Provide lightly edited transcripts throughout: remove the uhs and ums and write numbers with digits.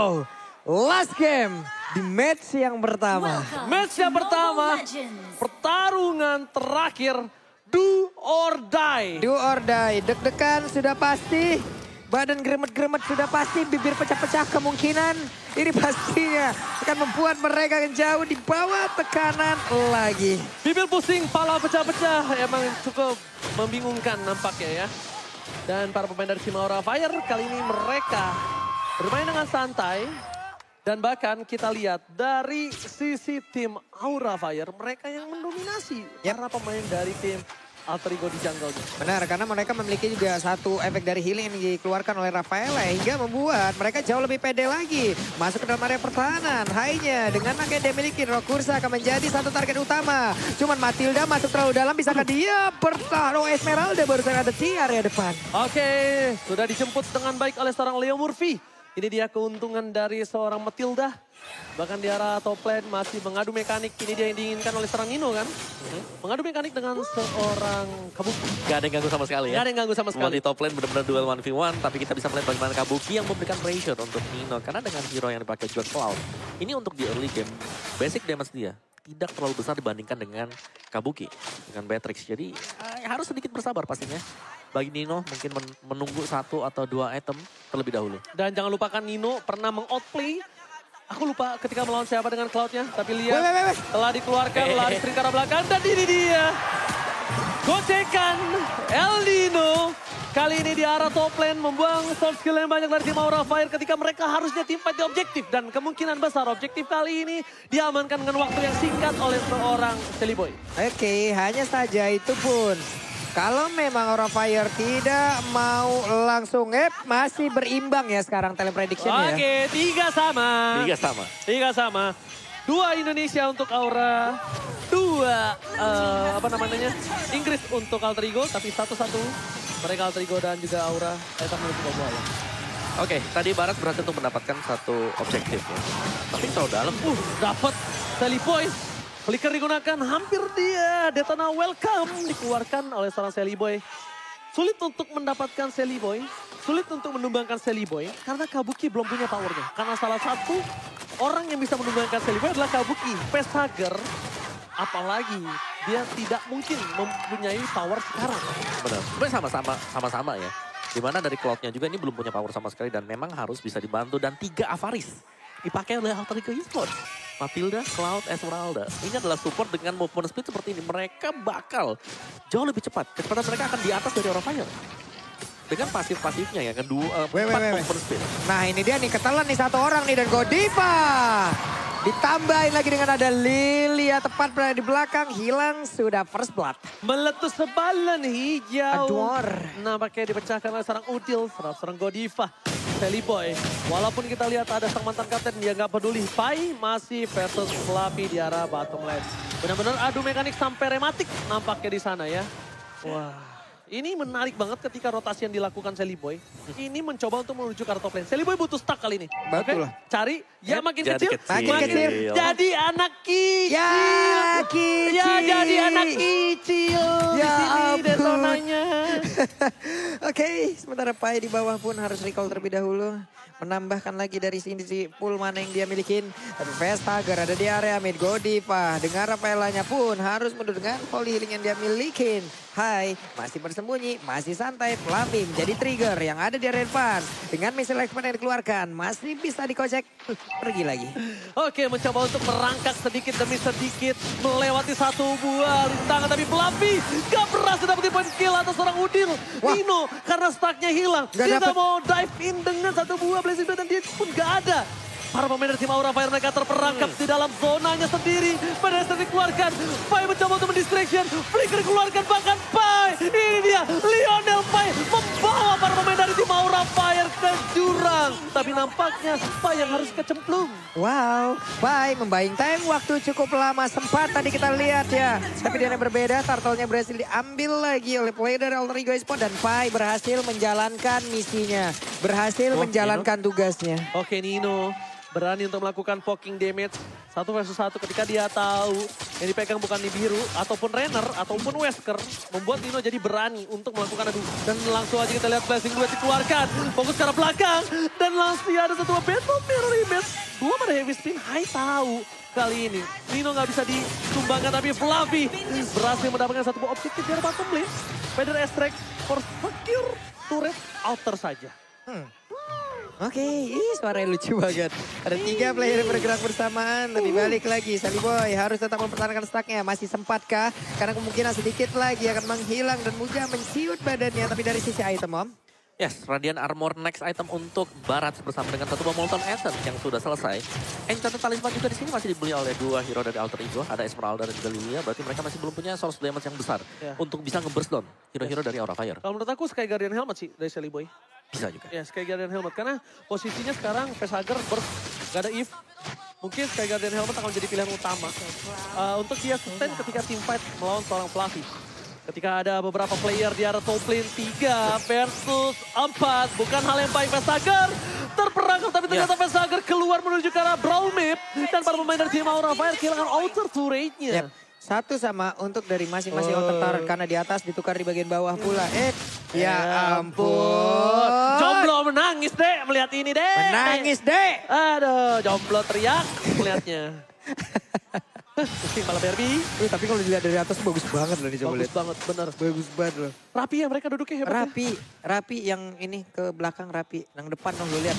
Wow, last game di match yang pertama. Match yang pertama, pertarungan terakhir, do or die. Do or die, deg-degan sudah pasti. Badan gremet-gremet sudah pasti, bibir pecah-pecah kemungkinan. Ini pastinya akan membuat mereka jauh di bawah tekanan lagi. Bibir pusing, pala pecah-pecah, emang cukup membingungkan nampaknya ya. Dan para pemain dari tim Aura Fire kali ini mereka bermain dengan santai. Dan bahkan kita lihat dari sisi tim Aura Fire, mereka yang mendominasi. Karena pemain dari tim Alter Ego di jungle. Benar, karena mereka memiliki juga satu efek dari healing yang dikeluarkan oleh Rafaela hingga membuat mereka jauh lebih pede lagi. Masuk ke dalam area pertahanan, hanya dengan yang dia miliki, Rokursa akan menjadi satu target utama. Cuman Matilda masuk terlalu dalam, bisakah dia bertahan? Oh, Esmeralda baru saja ada di area depan. Oke, sudah dijemput dengan baik oleh seorang Leo Murphy. Ini dia keuntungan dari seorang Matilda. Bahkan di arah top lane masih mengadu mekanik. Ini dia yang diinginkan oleh seorang Nino kan. Mengadu mekanik dengan seorang Kabuki. Gak ada yang ganggu sama sekali ya. Gak ada yang ganggu sama sekali. Di top lane benar-benar duel 1v1. Tapi kita bisa melihat bagaimana Kabuki yang memberikan pressure untuk Nino. Karena dengan hero yang dipakai juga Cloud. Ini untuk di early game. Basic damage dia tidak terlalu besar dibandingkan dengan Kabuki. Dengan Beatrix. Jadi harus sedikit bersabar pastinya. Bagi Nino mungkin menunggu 1 atau 2 item terlebih dahulu. Dan jangan lupakan Nino pernah meng-outplay. Aku lupa ketika melawan siapa dengan Cloud-nya. Tapi lihat telah dikeluarkan lari string ke arah belakang. Dan ini dia. Gocekan El Nino. Kali ini di arah top lane membuang soft skill yang banyak dari tim Aura Fire ketika mereka harusnya tim fight di objektif. Dan kemungkinan besar objektif kali ini diamankan dengan waktu yang singkat oleh seorang Silly Boy. Oke, hanya saja itu pun. Kalau memang Aura Fire tidak mau langsung masih berimbang ya sekarang talent prediction ya. Oke, 3 sama. 3 sama. 3 sama. 2 Indonesia untuk Aura. 2 Inggris untuk Alter Ego. Tapi 1-1 mereka Alter Ego dan juga Aura. Kita menuju ke bola. Oke, tadi Barat berhasil untuk mendapatkan satu objektif ya. Tapi terlalu dalam. Dapat Sally Boy. Flicker digunakan, hampir dia. Detona welcome dikeluarkan oleh seorang Sally Boy. Sulit untuk mendapatkan Sally Boy. Sulit untuk menumbangkan Sally Boy. Karena Kabuki belum punya powernya. Karena salah satu orang yang bisa menumbangkan Sally Boy adalah Kabuki. Facehugger, apalagi dia tidak mungkin mempunyai power sekarang. Benar, sebenarnya sama-sama ya. Dimana dari Cloud-nya juga ini belum punya power sama sekali. Dan memang harus bisa dibantu. Dan 3 Avaris dipakai oleh Alter Ego Esports. Matilda, Cloud, Esmeralda. Ini adalah support dengan movement speed seperti ini. Mereka bakal jauh lebih cepat. Kecepatan mereka akan di atas dari Aura Fire. Dengan pasif-pasifnya ya, kedua 4 movement speed. Nah ini dia nih, ketelan nih satu orang nih dan Godiva. Ditambahin lagi dengan ada Lilia tepat berada di belakang, hilang sudah first blood. Meletus sebalan hijau. Adwar. Nampaknya dipecahkan oleh seorang Udil, seorang Godiva. Sally Boy, walaupun kita lihat ada sang mantan kapten, dia nggak peduli. Pai masih versus Fluffy di arah bottom lane. Benar-benar adu mekanik sampai rematik nampaknya di sana ya. Wah. Ini menarik banget ketika rotasi yang dilakukan Sally Boy. Ini mencoba untuk menuju ke arah top lane. Sally Boy butuh stack kali ini. Betul. Cari, ya makin Jadi kecil. Makin kecil. Jadi anak kecil. Ya kecil. Ya jadi anak kecil. Ya di sini ampun. Detonanya. Oke, sementara Pai di bawah pun harus recall terlebih dahulu. Menambahkan lagi dari sini si pool mana yang dia milikin. Tapi Vestager ada di area mid. Godiva dengan Rafaelanya pun harus mundur dengan volley healing yang dia milikin. Hai, masih bersembunyi, masih santai. Fluffy menjadi trigger yang ada di area depan. Dengan missile expert yang dikeluarkan, masih bisa dikocek. Pergi lagi. Oke, mencoba untuk merangkak sedikit demi sedikit. Melewati satu buah rintangan. Tapi Fluffy gak berhasil dapetin point kill atas seorang Udil. Wah. Nino karena stucknya hilang. Gak Dia dapet. mau dive in dengan satu buah Blazing Blade dan dia pun gak ada. Para pemain dari tim Aura Fire mereka terperangkap di dalam zonanya sendiri. Pedestrian dikeluarkan. Pai mencoba untuk mendistraction. Flicker dikeluarkan bahkan Pai. Ini dia Lionel Pai membawa para pemain dari tim Aura Fire ke jurang. Tapi nampaknya Pai yang harus kecemplung. Wow, Pai membayang time waktu cukup lama. Sempat tadi kita lihat ya. Tapi dia yang berbeda, turtle-nya berhasil diambil lagi oleh player dari Alter Ego Esports. Dan Pai berhasil menjalankan misinya. Berhasil menjalankan tugasnya. Oke Nino. berani untuk melakukan poking damage 1 versus 1 ketika dia tahu yang dipegang bukan Nibiru ataupun Renner ataupun Wesker, membuat Nino jadi berani untuk melakukan adu. Dan langsung aja kita lihat Blessing Duet dikeluarkan, fokus ke arah belakang dan langsung ada satu Battle Mirror Image. Dua pada Heavy Spin, Hai tahu kali ini Nino nggak bisa disumbangkan, tapi Fluffy berhasil mendapatkan satu buah objektif dari bottom lane. Feather Extract for secure turret outer saja. Oke, suaranya lucu banget. Ada 3 player yang bergerak bersamaan, tapi balik lagi. Sally Boy harus tetap mempertahankan stacknya. Masih sempatkah? Karena kemungkinan sedikit lagi akan menghilang dan Muja menciut badannya. Tapi dari sisi item, Om. Yes, Radiant Armor next item untuk Barat bersama dengan satu Molten Essence yang sudah selesai. Enchanted Talisman juga di sini masih dibeli oleh 2 hero dari Alter Ego, ada Esmeralda dan juga Lilia. Berarti mereka masih belum punya source damage yang besar untuk bisa nge-burst down hero-hero dari Aura Fire. Kalau menurut aku Sky Guardian Helmet sih dari Sally Boy. Bisa juga. Ya, Sky Guardian Helmet karena posisinya sekarang Facehugger gak ada Eve. Mungkin Sky Guardian Helmet akan menjadi pilihan utama untuk dia sustain ketika teamfight melawan seorang Fluffy. Ketika ada beberapa player di arah top lane 3 versus 4. Bukan hal yang baik, Facehugger terperangkap, tapi ternyata Facehugger keluar menuju ke arah Brawl Map. Dan para pemain dari tim Aura Fire kehilangan outer turret-nya. Satu sama untuk dari masing-masing outer turret karena di atas ditukar di bagian bawah pula. Ya ampun. Jomblo menangis deh melihat ini deh. Menangis deh. Aduh, jomblo teriak melihatnya. Pusing malah Barbie. Tapi kalau dilihat dari atas bagus banget loh nih, coba lihat. Bagus banget, bener. Bagus banget loh. Rapi ya mereka duduknya hebat. Rapi yang ini ke belakang rapi. Yang depan dong lo lihat.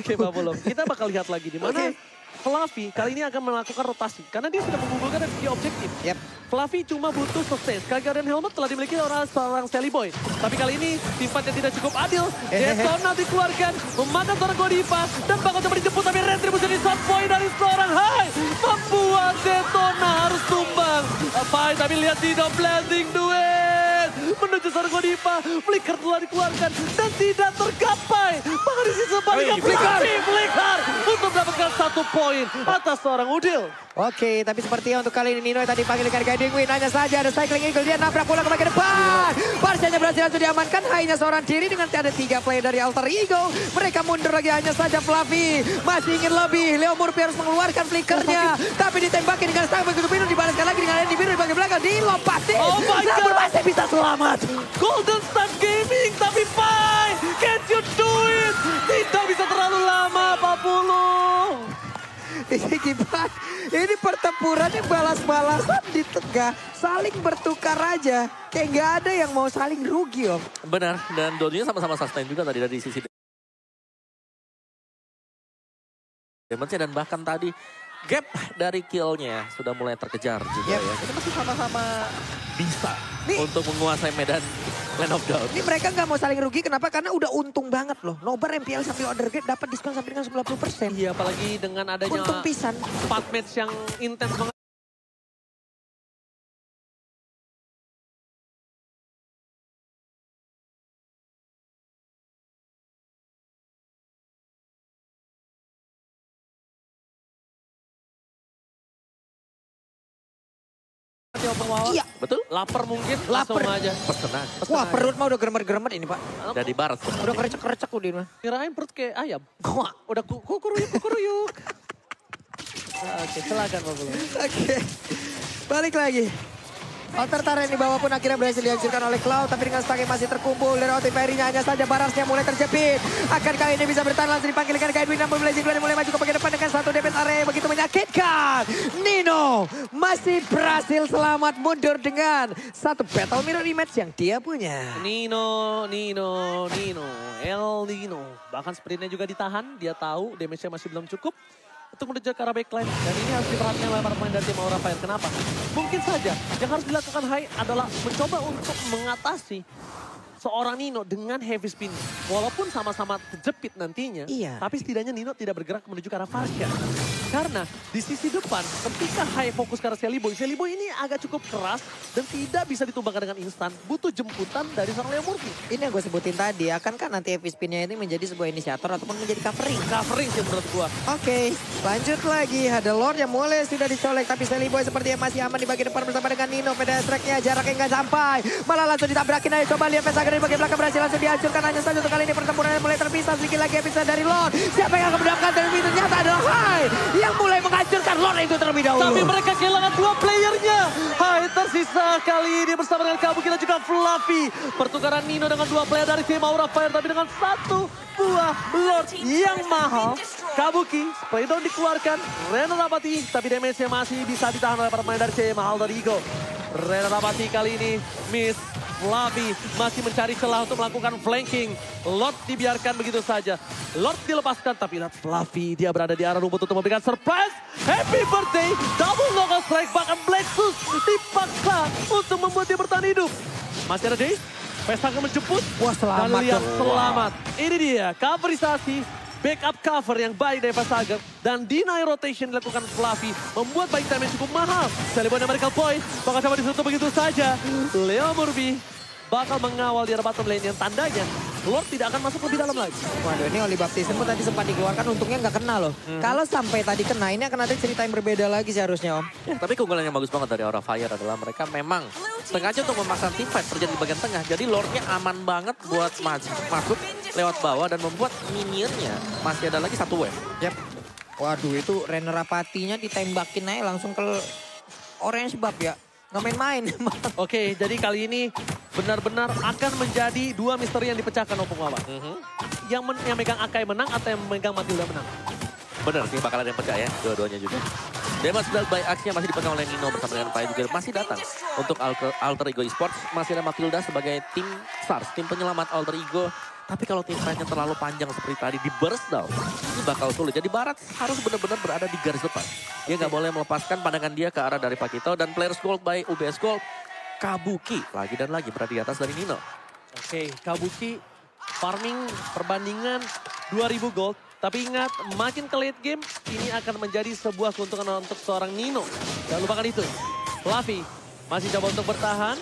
Oke, Babolo. Kita bakal lihat lagi di mana Fluffy kali ini akan melakukan rotasi. Karena dia sudah mengumpulkan dari segi objektif. Fluffy cuma butuh sustain. Sky Guardian Helmet telah dimiliki oleh seorang Sally Boy. Tapi kali ini tim fightnya tidak cukup adil. Detona dikeluarkan, memakan seorang Godiva. Dan bakal coba dijemput, tapi retribusi di shot point dari seorang Hai. Membuat Detona harus tumbang. Tapi lihat di Blessing Duet. Menuju seorang Godiva. Flicker telah dikeluarkan dan tidak tergapai. Bahkan di sisi sebaliknya Flicker untuk mendapatkan 1 poin atas seorang Udil. Oke, tapi sepertinya untuk kali ini Nino yang tadi panggil ikan Guiding Wind. Hanya saja ada Cycling Eagle, dia nabrak bola ke bagian depan. Parsialnya berhasil langsung diamankan, hanya seorang diri dengan ada 3 player dari Alter Ego. Mereka mundur lagi, hanya saja Fluffy masih ingin lebih. Leo Murphy harus mengeluarkan flickernya. Tapi ditembakin dengan stang begitu biru, dibalaskan lagi dengan Andy Biru di bagian belakang. Dilompatin. Oh my God. Masih bisa selamat. Golden Star Gaming, tapi Pai, can't you do it? Tidak bisa terlalu lama, Pak Pulung. Ini gimana? Ini pertempurannya balas-balasan di tengah. Saling bertukar aja. Kayak nggak ada yang mau saling rugi, Om. Benar, dan dua-duanya sama-sama sustain juga tadi dari sisi damage-nya. Dan bahkan tadi gap dari kill-nya sudah mulai terkejar juga ya. Kita masih sama-sama bisa untuk menguasai medan Land of Dawn. Ini mereka nggak mau saling rugi, kenapa? Karena udah untung banget loh. Nobar MPL sampai order gate dapat diskon sampai dengan 90%. Iya, apalagi dengan adanya untung pisan 4 match yang intens banget. Iya, betul. Lapar mungkin, Lapar. langsung aja. Pesenan. Wah, perut mah udah geremet-geremet ini, Pak. Dari barat. Udah kerecek-kerecek udah ini mah. Kirain perut kayak ayam. Wah. Udah kukuruyuk. Oke, silakan Pak Pulung. Oke, balik lagi. Outer turret di bawah pun akhirnya berhasil dihancurkan oleh Cloud. Tapi dengan stang yang masih terkumpul dari outer fairy-nya, hanya saja barasnya mulai terjepit. Akankah ini bisa bertahan, langsung dipanggilkan Guidewing. Namun Blazing Duet mulai maju ke bagian depan dengan 1 damage area yang begitu menyakitkan. Nino masih berhasil selamat mundur dengan 1 battle mirror image yang dia punya. Nino, El Nino. Bahkan sprintnya juga ditahan, dia tahu damage-nya masih belum cukup untuk menuju ke arah backline. Dan ini harus diperhatikan oleh para pemain dari tim Aura Fire. Kenapa? Mungkin saja yang harus dilakukan Hai adalah mencoba untuk mengatasi seorang Nino dengan heavy spin. Walaupun sama-sama terjepit nantinya, tapi setidaknya Nino tidak bergerak menuju ke arah Farsha. Karena di sisi depan ketika high fokus ke arah Celiboy ini agak cukup keras dan tidak bisa ditumbangkan dengan instan. Butuh jemputan dari seorang Leo Murphy. Ini yang gue sebutin tadi, akankah nanti heavy spin-nya ini menjadi sebuah inisiator ataupun menjadi covering? Covering sih menurut gua. Oke, lanjut lagi. Ada Lord yang mulai sudah dicolek. Tapi Celiboy sepertinya masih aman di bagian depan bersama dengan Nino. Pedas tracknya jaraknya nggak sampai. Malah langsung ditabrakin aja. Coba lihat Vesager di bagian belakang berhasil langsung dihancurkan. Hanya saja untuk kali ini pertempurannya mulai terpisah. Sedikit lagi episode dari Lord. Siapa yang akan mendapatkan terlebih ternyata adalah Hai yang mulai menghancurkan Lord itu terlebih dahulu. Tapi mereka kehilangan 2 playernya. Hai tersisa kali ini bersama dengan Kabuki dan juga Fluffy. Pertukaran Nino dengan 2 player dari tim Aura Fire. Tapi dengan 1 buah Lord yang mahal. Kabuki, spray down dikeluarkan. Rena Rapati, tapi damage-nya masih bisa ditahan oleh para pemain dari CM Mahal dari Igo. Rena Rapati kali ini miss. Fluffy masih mencari celah untuk melakukan flanking. Lord dibiarkan begitu saja. Lord dilepaskan, tapi lihat Fluffy dia berada di arah rumput untuk memberikan surprise. Happy birthday, double knockout strike, bahkan Blacksus dipaksa untuk membuat dia bertahan hidup. Masih ada Daze, Vesager menjemput. Wah, selamat Dan lihat dong. selamat. Ini dia coverisasi. Backup cover yang baik dari Vesager. Dan deny rotation dilakukan Fluffy. Membuat baik time yang cukup mahal. Celiboy dan Miracle Boy bakal coba ditutup begitu saja. Leo Murphy bakal mengawal di arah bottom lane yang tandanya Lord tidak akan masuk lebih dalam lagi. Waduh, ini Oli Baptiste pun tadi sempat dikeluarkan, untungnya nggak kena loh. Kalau sampai tadi kena, ini akan ada cerita yang berbeda lagi seharusnya Om. Ya, tapi keunggulan yang bagus banget dari Aura Fire adalah mereka memang sengaja untuk memasang team fight terjadi di bagian tengah. Jadi Lordnya aman banget buat masuk lewat bawah dan membuat minionnya masih ada lagi 1 wave. Yap. Waduh, itu Rena Rapatinya ditembakin aja langsung ke orange bab ya. Nggak main-main. Oke, jadi kali ini benar-benar akan menjadi 2 misteri yang dipecahkan Opung Wawa. Yang megang Akai menang atau yang megang Matilda menang? Bener sih, bakal ada yang pecah ya, dua-duanya juga. Damage dealt by Axe-nya masih dipegang oleh Nino bersama dengan Pai juga masih datang. Untuk Alter Ego Esports, masih ada Matilda sebagai tim SARS, tim penyelamat Alter Ego. Tapi kalau tim fight-nya terlalu panjang seperti tadi di burst down, ini bakal sulit. Jadi Barat harus benar-benar berada di garis depan. Dia nggak boleh melepaskan pandangan dia ke arah dari Pakito. Dan players gold by UBS Gold, Kabuki lagi dan lagi berada di atas dari Nino. Oke, Kabuki farming perbandingan 2000 gold. Tapi ingat, makin ke late game, ini akan menjadi sebuah keuntungan untuk seorang Nino. Jangan lupakan itu. Fluffy masih coba untuk bertahan.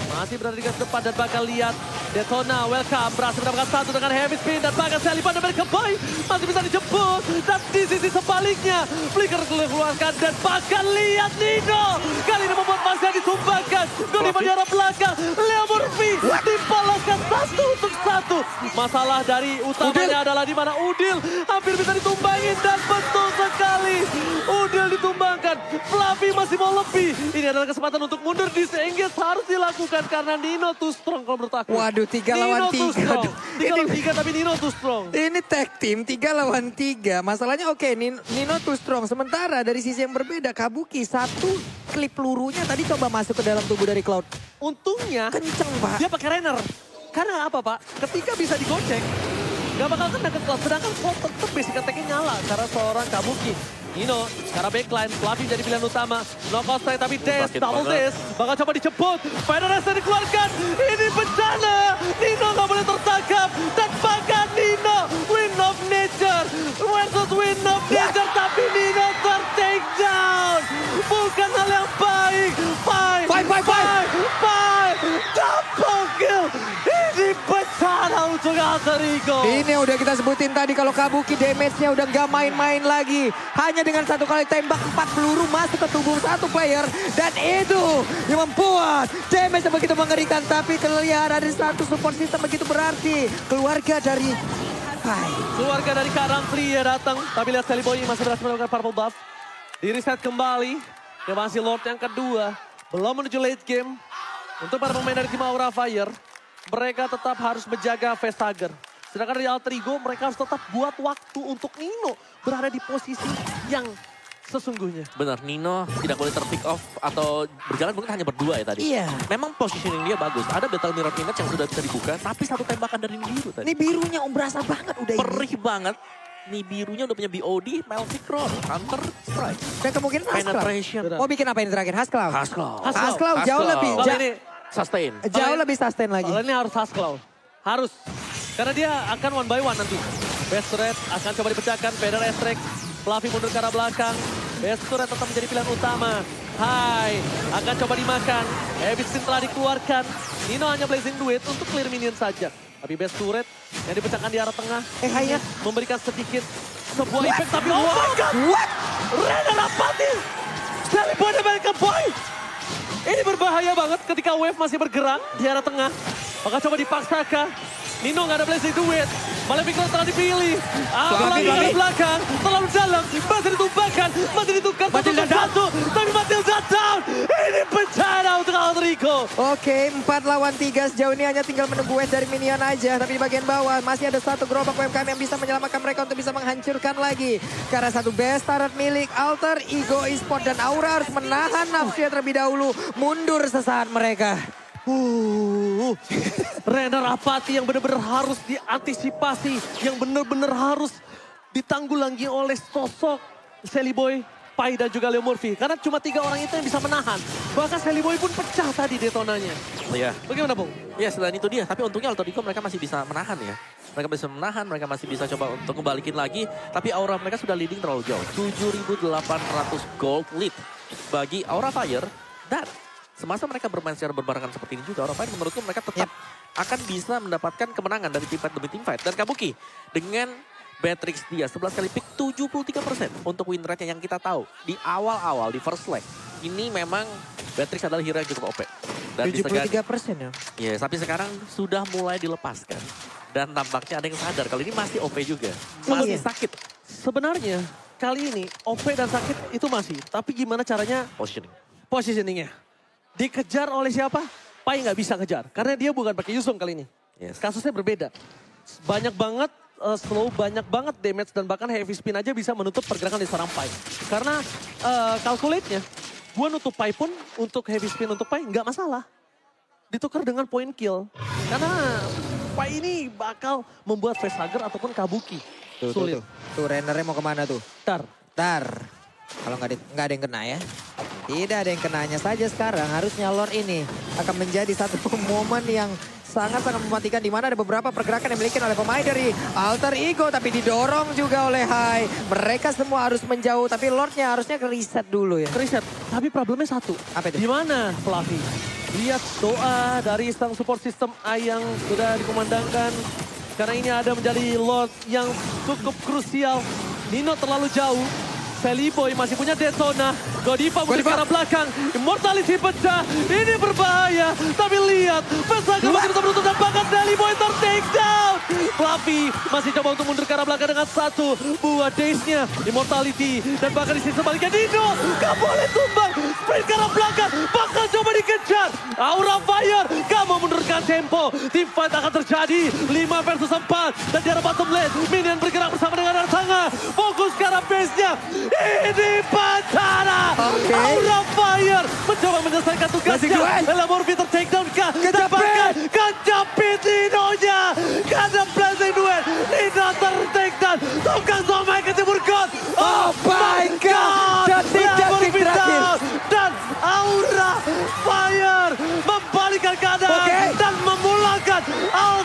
Masih berada di garis depan dan bakal lihat Detona, welcome, berhasil mendapatkan 1 dengan heavy spin dan bakal Celiboy dan Miracle Boy masih bisa dijemput. Dan di sisi sebaliknya, Flicker keluarkan dan bakal lihat Nino. Kali ini membuat masih ditumbangkan. Goliman di arah belakang, Leo Murphy dipoloskan 1 untuk 1. Masalah dari utamanya adalah di mana Udil hampir bisa ditumbangin dan betul sekali. Udil ditumbangkan, Fluffy masih mau lebih. Ini adalah kesempatan untuk mundur, disengage harus dilakukan karena Nino too strong kalau menurut aku. Waduh, 3 lawan 3. 3 lawan 3 tapi Nino too strong. Ini tag team 3 lawan 3. Masalahnya oke, Nino too strong. Sementara dari sisi yang berbeda, Kabuki 1 klip pelurunya tadi coba masuk ke dalam tubuh dari Cloud. Untungnya Kenceng Pak. dia pakai Renner. Karena apa Pak? Ketika bisa digocek, gak bakal kena ke Cloud. Sedangkan Cloud tetap basic attack-nya nyala karena seorang Kabuki. Nino, cara backline, Fluffy jadi pilihan utama. Knockout strike tapi Daze, double Daze. Bakal coba dijemput, Final Rest dikeluarkan. Ini bencana, Nino gak boleh tertangkap. Dan bahkan Nino, Wind of Nature versus Wind of Nature. Tapi Nino ter-take down. Bukan hal yang baik. Bye. Double kill. Ini bencana untuk Alter Ego. Ini udah kita sebutin tadi kalau Kabuki damage-nya udah gak main-main lagi. Hanya dengan 1 kali tembak 4 peluru masuk ke tubuh 1 player. Dan itu yang membuat damage yang begitu mengerikan. Tapi kelihatan ada 1 support system begitu berarti. Keluarga dari Hai. Keluarga dari Kak Ramfli ya datang. Tapi lihat Celiboy masih berhasil mendapatkan purple buff. Di reset kembali. Dia masih Lord yang kedua. Belum menuju late game. Untuk para pemain dari tim Aura Fire, mereka tetap harus menjaga Vesager. Sedangkan dari Alter Ego, mereka harus tetap buat waktu untuk Nino berada di posisi yang sesungguhnya. Benar, Nino tidak boleh ter-pick off atau berjalan mungkin hanya berdua ya tadi. Iya. Memang positioning dia bagus. Ada Battle Mirror Image yang sudah bisa dibuka, tapi 1 tembakan dari biru tadi. Ini birunya berasa banget udah ini. Perih banget. Nih birunya udah punya BOD, Meltic Roll, Counter Strike, Dan kemungkinan Hasclaw. Penetration. Mau bikin apa ini terakhir? Hasclaw? Hasclaw jauh lebih. Kalau ini Sustain. Jauh lebih sustain lagi. Kalau ini harus Hasclaw. Harus. Karena dia akan 1 by 1 nanti. Best Red akan coba dipecahkan. Pedal Estrek. Fluffy mundur ke arah belakang. Best Turret tetap menjadi pilihan utama. Hai, akan coba dimakan. Heavy Spin telah dikeluarkan. Nino hanya Blazing Duet untuk clear minion saja. Tapi Best Turret yang dipecahkan di arah tengah. Hai-nya Memberikan sedikit sebuah impact. Tapi oh my god! What? Rena Rapati! Sally Boy dan American Boy! Ini berbahaya banget ketika Wave masih bergerak di arah tengah. Maka coba dipaksakan. Nino nggak ada Blazing Duet. Maleficent telah dipilih. Lagi ke belakang. Terlalu dalam. Masih ditumbangkan. Masih ditukar. Satu. Tapi Matilda down. Ini bencana untuk Alter Ego. Oke, 4 lawan 3 sejauh ini hanya tinggal menunggu wave dari minion aja. Tapi di bagian bawah masih ada satu gerobak UMKM yang bisa menyelamatkan mereka untuk bisa menghancurkan lagi. Karena satu best turret milik Alter Ego Esports dan Aura harus menahan nafsunya terlebih dahulu. Mundur sesaat mereka. Rena Rapati yang benar-benar harus diantisipasi. Yang benar-benar harus ditanggulangi oleh sosok Sally Boy, Pai dan juga Leo Murphy. Karena cuma 3 orang itu yang bisa menahan. Bahkan Sally Boy pun pecah tadi detonanya. Iya. Bagaimana, Bung? Ya selain itu dia, tapi untungnya Alter Ego mereka masih bisa menahan ya. Mereka bisa menahan, mereka masih bisa coba untuk kembalikin lagi. Tapi Aura mereka sudah leading terlalu jauh. 7.800 gold lead bagi Aura Fire. Dan semasa mereka bermain secara berbarengan seperti ini juga, Aura Fire menurutku mereka tetap akan bisa mendapatkan kemenangan dari team fight demi team fight. Dan Kabuki dengan Beatrix dia 11 kali pick 73% untuk win rate yang kita tahu. Di awal-awal, di first leg. Ini memang Beatrix adalah hero yang cukup OP. Dan 73% ya? Ya, tapi sekarang sudah mulai dilepaskan. Dan tampaknya ada yang sadar kalau ini masih OP juga. Masih sakit. Sebenarnya kali ini OP dan sakit itu masih. Tapi gimana caranya positioningnya. Dikejar oleh siapa? Pai nggak bisa ngejar. Karena dia bukan pakai Yusung kali ini. Kasusnya berbeda. Banyak banget slow, banyak banget damage. Dan bahkan heavy spin aja bisa menutup pergerakan di seorang Pai. Karena calculate-nya, gue nutup Pai pun untuk heavy spin untuk Pai nggak masalah. Ditukar dengan point kill. Karena Pai ini bakal membuat facehugger ataupun Kabuki. Sulit. Tuh rendernya mau kemana tuh? Tar. Kalau nggak ada yang kena ya. Tidak ada yang kenanya saja sekarang. Harusnya Lord ini akan menjadi satu momen yang sangat-sangat mematikan. Di mana ada beberapa pergerakan yang dimiliki oleh pemain dari Alter Ego. Tapi didorong juga oleh Hai. Mereka semua harus menjauh. Tapi Lordnya harusnya ke-reset dulu ya. Ke-reset. Tapi problemnya satu. Apa itu? Di mana Fluffy? Lihat doa dari sang support system A yang sudah dikumandangkan. Karena ini ada menjadi Lord yang cukup krusial. Nino terlalu jauh. Sally Boy masih punya Detona. Godiva mundur ke arah belakang. Immortality pecah. Ini berbahaya. Tapi lihat. Pesaka masih bisa menutup dan bahkan Sally Boy ter-take down. Fluffy masih coba untuk mundur ke arah belakang dengan satu buah daze-nya. Immortality. Dan bahkan di sisi sebaliknya Nino. Gak boleh tumbang. Sprint ke arah belakang. Bahkan coba dikejar. Aura Fire. Gak mau menurunkan tempo. Team fight akan terjadi. 5 versus 4. Dan di arah bottom lane. Minion bergerak bersama dengan arah tengah. Fokus ke arah base-nya. Ini bencana. Aura Fire mencoba menyelesaikan tugasnya. Ella Murphy ter-take down kah? Kejepit Nino-nya. Ada Blazing Duet. Nino ter-take down. Tukang somai ke timur God. Oh my God. Detik-detik terakhir. Dan Aura Fire membalikkan keadaan. Dan memulangkan Aura